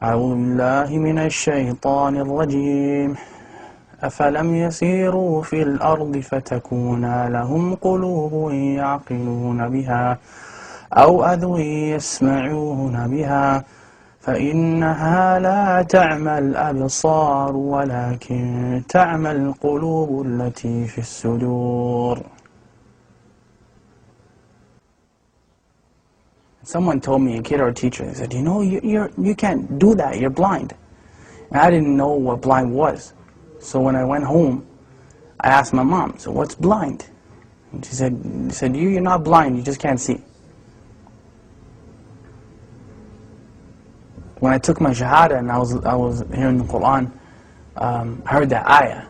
أعوذ بالله من الشيطان الرجيم أفلم يسيروا في الأرض فتكون لهم قلوب يعقلون بها أو أذن يسمعون بها فإنها لا تعمى الأبصار ولكن تعمى القلوب التي في الصدور. Someone told me, a kid or a teacher, they said, you know, you can't do that, you're blind. And I didn't know what blind was. So when I went home, I asked my mom, so what's blind? And she said, you're not blind, you just can't see. When I took my shahada and I was hearing the Quran, I heard that ayah.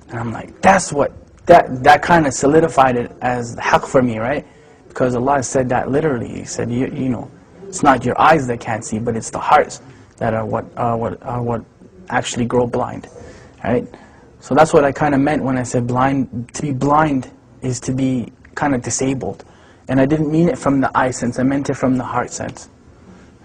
And I'm like, that kind of solidified it as haqq for me, right? Because Allah said that literally. He said, you know, it's not your eyes that can't see, but it's the hearts that are what actually grow blind, right? So that's what I kind of meant when I said blind. To be blind is to be kind of disabled, and I didn't mean it from the eye sense. I meant it from the heart sense,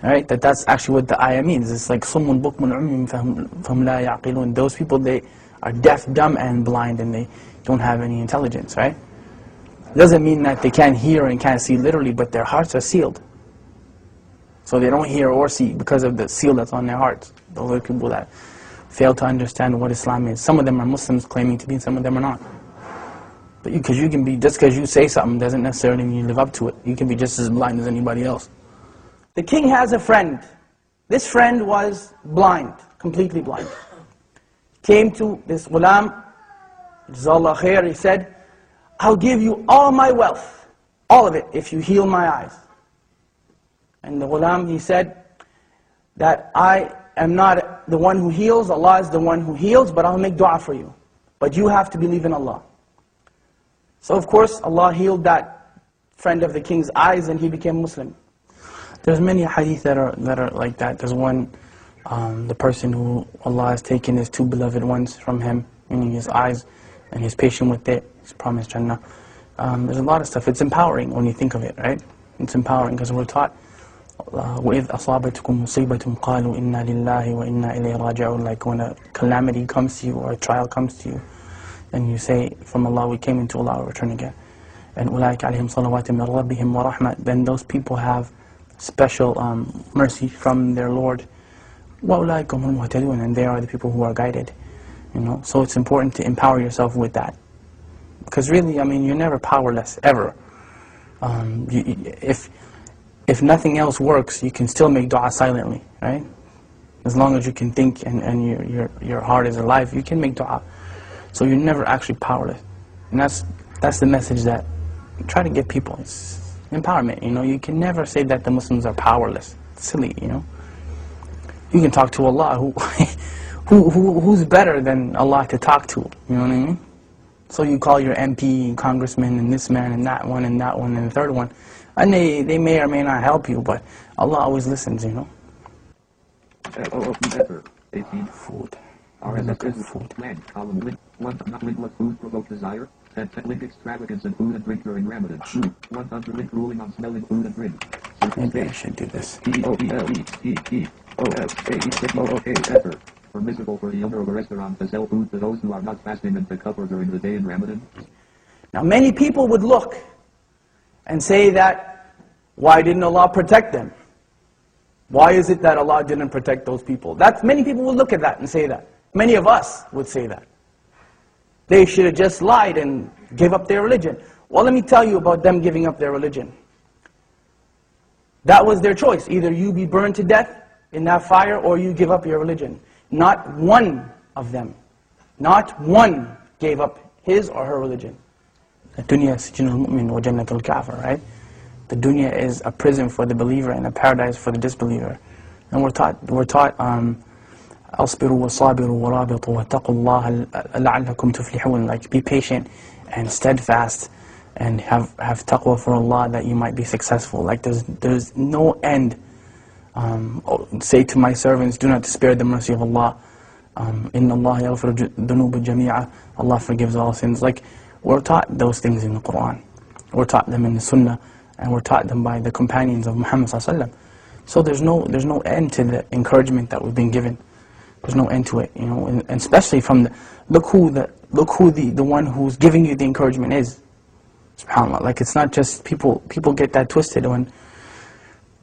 right? That's actually what the ayah means. It's like summun bukmun umyun fahum la ya'qilun. Those people, they are deaf, dumb, and blind, and they don't have any intelligence, right? It doesn't mean that they can't hear and can't see literally, but their hearts are sealed. So they don't hear or see because of the seal that's on their hearts. Those are people that fail to understand what Islam is. Some of them are Muslims claiming to be, and some of them are not. But because you can be, just because you say something doesn't necessarily mean you live up to it. You can be just as blind as anybody else. The king has a friend. This friend was blind, completely blind. Came to this ghulam, Jazakallah khair, he said, I'll give you all my wealth, all of it, if you heal my eyes. And the ghulam, he said that I am not the one who heals, Allah is the one who heals, but I'll make dua for you. But you have to believe in Allah. So of course, Allah healed that friend of the king's eyes and he became Muslim. There's many hadith that are like that. There's one, the person who Allah has taken his two beloved ones from him, meaning his eyes, and he's patient with it. He's promised Jannah. There's a lot of stuff. It's empowering when you think of it, right? It's empowering because we're taught, وَإِذْ أَصَابَتْكُمْ مُصِيبَةٌ قَالُوا إِنَّا لِلَّهِ وَإِنَّا إِلَيْهِ رَاجِعُونَ. Like when a calamity comes to you or a trial comes to you, and you say, from Allah we came, into Allah we return again. And أُولَٰئِكَ عَلَيْهِمْ صَلَوَاتٍ مِّن رَبِّهِمْ وَرَحْمَةٍ. Then those people have special mercy from their Lord. وَأُولَٰئِكَ هُمُ الْمُهْتَدُونَ. And they are the people who are guided. You know, so it's important to empower yourself with that. Because really, I mean, you're never powerless, ever. If nothing else works, you can still make dua silently, right? As long as you can think and your heart is alive, you can make dua. So you're never actually powerless. And that's the message that I try to give people. It's empowerment, you know. You can never say that the Muslims are powerless. It's silly, you know. You can talk to Allah, who's better than Allah to talk to, you know what I mean? So you call your MP, and congressman, and this man, and that one, and the third one. And they may or may not help you, but Allah always listens, you know. Food. Food. Column link. 1. Not link what food provoke desire. 10. Link extravagance in food and drink during Ramadan. 100 link ruling on smelling food and drink. Maybe I should do this. Permissible for the owner of a restaurant to sell food to those who are not fasting and to cover during the day in Ramadan. Now many people would look and say that, why didn't Allah protect them? Why is it that Allah didn't protect those people? Many people would look at that and say that. Many of us would say that. They should have just lied and gave up their religion. Well, let me tell you about them giving up their religion. That was their choice. Either you be burned to death in that fire or you give up your religion. Not one of them, not one gave up his or her religion. The dunya sijnul mu'min wa jannatul kafir, right? The dunya is a prison for the believer and a paradise for the disbeliever. And we're taught أَصْبِرُوا وَصَابِرُوا وَرَابِطُوا وَاتَّقُوا اللَّهَ لَعَلَّكُمْ تُفْلِحُونَ. Like, be patient and steadfast and have taqwa for Allah that you might be successful. Like, there's no end. Say to my servants, do not despair the mercy of Allah. Inna Allah yaghfiru dhunuba jami'a. Allah forgives all sins. Like, we're taught those things in the Quran. We're taught them in the Sunnah, and we're taught them by the companions of Muhammad sallallahu alaihi wasallam. So there's no end to the encouragement that we've been given. There's no end to it, you know, and especially from the, look who the one who's giving you the encouragement is. SubhanAllah. Like, it's not just people get that twisted when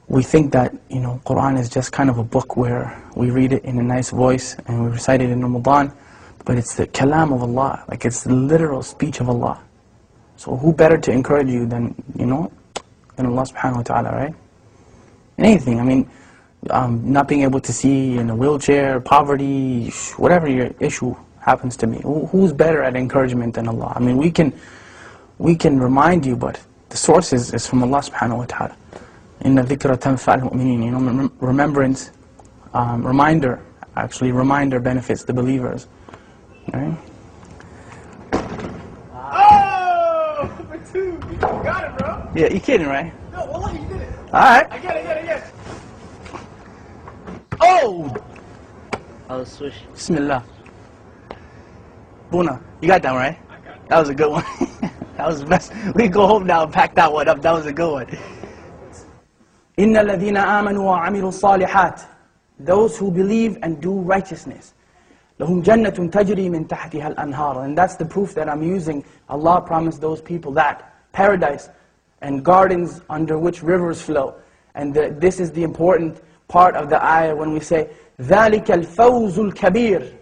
we think that, you know, Quran is just kind of a book where we read it in a nice voice and we recite it in Ramadan, but it's the kalam of Allah, like it's the literal speech of Allah. So who better to encourage you than, you know, than Allah subhanahu wa ta'ala, right? In anything, I mean, not being able to see in a wheelchair, poverty, whatever your issue happens to be. Who's better at encouragement than Allah? I mean, we can remind you, but the source is from Allah subhanahu wa ta'ala. Inna dhikra tanfa'al mu'minin. You know, remembrance, reminder benefits the believers. Right? Oh, number 2. You got it, bro. Yeah, you kidding, right? No, wallah, you did it. Alright. I get it. Oh! I'll switch. Bismillah. Buna, you got that one, right? I got it. That was a good one. That was the best. We can go home now and pack that one up. That was a good one. إِنَّ الَّذِينَ آمَنُوا وَعَمِلُوا الصَّالِحَاتِ. Those who believe and do righteousness. لَهُمْ جَنَّةٌ تَجْرِي مِنْ تَحْتِهَا الْأَنْهَارُ. And that's the proof that I'm using. Allah promised those people that. Paradise and gardens under which rivers flow. And this is the important part of the ayah when we say, ذَلِكَ الْفَوْزُ الْكَبِيرُ.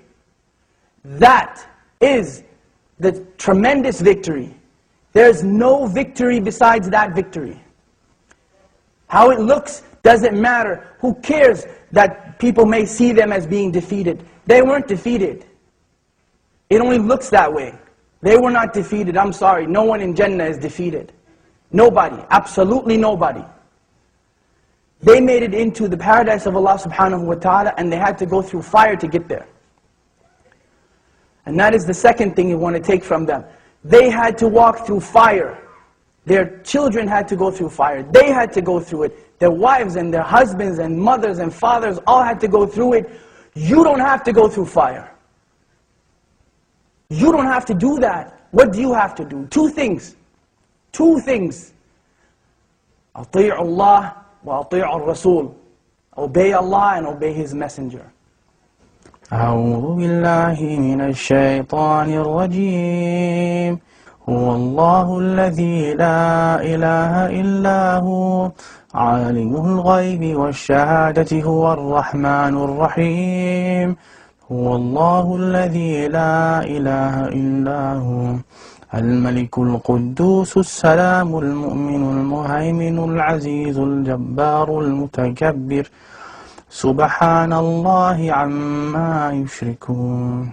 That is the tremendous victory. There's no victory besides that victory. How it looks doesn't matter. Who cares that people may see them as being defeated? They weren't defeated. It only looks that way. They were not defeated. I'm sorry. No one in Jannah is defeated. Nobody. Absolutely nobody. They made it into the paradise of Allah subhanahu wa ta'ala, and they had to go through fire to get there. And that is the second thing you want to take from them. They had to walk through fire. Their children had to go through fire. They had to go through it. Their wives and their husbands and mothers and fathers all had to go through it. You don't have to go through fire. You don't have to do that. What do you have to do? 2 things. 2 things. أطيعوا الله وأطيعوا الرسول. Obey Allah and obey His Messenger. أعوذ بالله من الشيطان الرجيم. هو الله الذي لا إله إلا هو عالم الغيب والشهادة هو الرحمن الرحيم. هو الله الذي لا إله إلا هو الملك القدوس السلام المؤمن المهيمن العزيز الجبار المتكبر سبحان الله عما يشركون.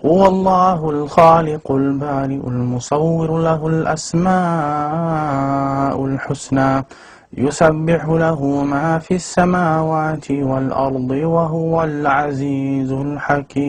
هو الله الخالق البارئ المصور له الأسماء الحسنى يسبح له ما في السماوات والأرض وهو العزيز الحكيم.